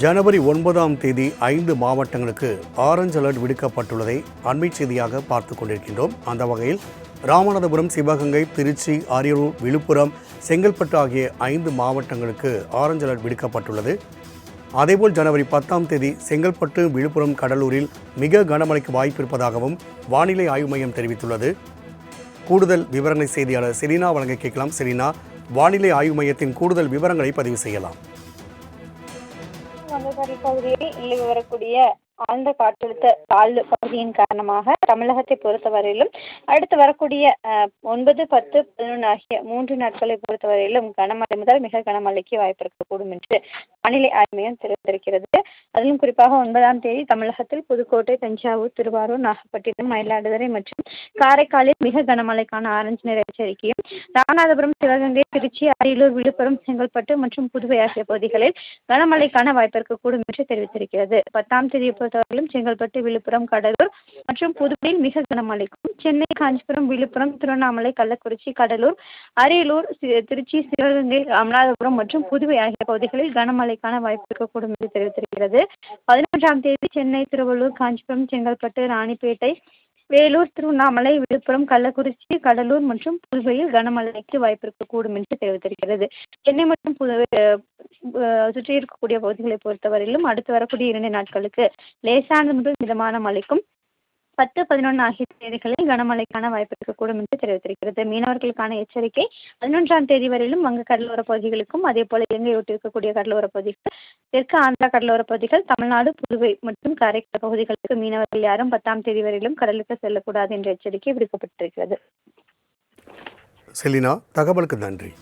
ஜனவரி 9ஆம் தேதி 5 மாவட்டங்களுக்கு ஆரஞ்ச் அலர்ட் விடுக்கப்பட்டுள்ளதை அண்மை செய்தியாக பார்த்து கொண்டிருக்கின்றோம். அந்த வகையில் ராமநாதபுரம், சிவகங்கை, திருச்சி, அரியலூர், விழுப்புரம், செங்கல்பட்டு ஆகிய 5 மாவட்டங்களுக்கு ஆரஞ்ச் அலர்ட் விடுக்கப்பட்டுள்ளது. அதேபோல் ஜனவரி 10ஆம் தேதி செங்கல்பட்டு, விழுப்புரம், கடலூரில் மிக கனமழைக்கு வாய்ப்பு இருப்பதாகவும் வானிலை ஆய்வு மையம் தெரிவித்துள்ளது. கூடுதல் விவரங்களை செய்தியாளர் செலினா வழங்க கேட்கலாம். செலினா, வானிலை ஆய்வு மையத்தின் கூடுதல் விவரங்களை பதிவு செய்யலாம். வங்கக்கடல் பகுதியில் நிலவி வரக்கூடிய ஆழ்ந்த காற்றழுத்த தாழ்வு பகுதியின் காரணமாக தமிழகத்தை பொறுத்தவரையிலும் அடுத்து வரக்கூடிய 9, 10, 11 ஆகிய 3 நாட்களை பொறுத்தவரையிலும் கனமழை முதல் மிக கனமழைக்கு வாய்ப்பு இருக்கக்கூடும் என்று வானிலை ஆய்வு மையம் தெரிவித்திருக்கிறது. அதிலும் குறிப்பாக 9ஆம் தேதி தமிழகத்தில் புதுக்கோட்டை, தஞ்சாவூர், திருவாரூர், நாகப்பட்டினம், மயிலாடுதுறை மற்றும் காரைக்காலில் மிக கனமழைக்கான ஆரஞ்சு நிற எச்சரிக்கையும், ராமநாதபுரம், சிவகங்கை, திருச்சி, அரியலூர், விழுப்புரம், செங்கல்பட்டு மற்றும் புதுவை ஆகிய பகுதிகளில் கனமழைக்கான வாய்ப்பு இருக்கக்கூடும் என்று தெரிவித்திருக்கிறது. 10ஆம் தேதியை பொறுத்தவரையிலும் செங்கல்பட்டு, விழுப்புரம், கடலூர் மற்றும் புதுவையில் மிக கனமழைக்கும், சென்னை, காஞ்சிபுரம், விழுப்புரம், திருவண்ணாமலை, கள்ளக்குறிச்சி, கடலூர், அரியலூர், திருச்சி, சிவகங்கை, ராமநாதபுரம் மற்றும் புதுவை ஆகிய பகுதிகளில் கனமழைக்கான வாய்ப்பு இருக்கக்கூடும் என்று தெரிவித்திருக்கிறது. 11ஆம் தேதி சென்னை, திருவள்ளூர், காஞ்சிபுரம், செங்கல்பட்டு, ராணிப்பேட்டை, வேலூர், திருவண்ணாமலை, விழுப்புரம், கள்ளக்குறிச்சி, கடலூர் மற்றும் புதுவையில் கனமழைக்கு வாய்ப்பு இருக்கக்கூடும் என்று தெரிவித்திருக்கிறது. சென்னை மற்றும் சுற்றி இருக்கக்கூடிய பகுதிகளை பொறுத்தவரையிலும் அடுத்து வரக்கூடிய 2 நாட்களுக்கு லேசானது முதல் மிதமான மழைக்கும், 10, 11 ஆகிய தேதிகளில் கனமழைக்கான வாய்ப்பு இருக்கக்கூடும் என்று தெரிவித்திருக்கிறது. மீனவர்களுக்கான எச்சரிக்கை 11ஆம் தேதி வரையிலும் வங்க கடலோர பகுதிகளுக்கும், அதே போல இலங்கை ஒட்டி இருக்கக்கூடிய கடலோர பகுதிகள், தெற்கு ஆந்திரா கடலோர பகுதிகள், தமிழ்நாடு, புதுவை மற்றும் காரைக்கால் பகுதிகளுக்கு மீனவர்கள் யாரும் 10ஆம் தேதி வரையிலும் கடலுக்கு செல்லக்கூடாது என்ற எச்சரிக்கை விடுக்கப்பட்டிருக்கிறது. செலினா, தகவலுக்கு நன்றி.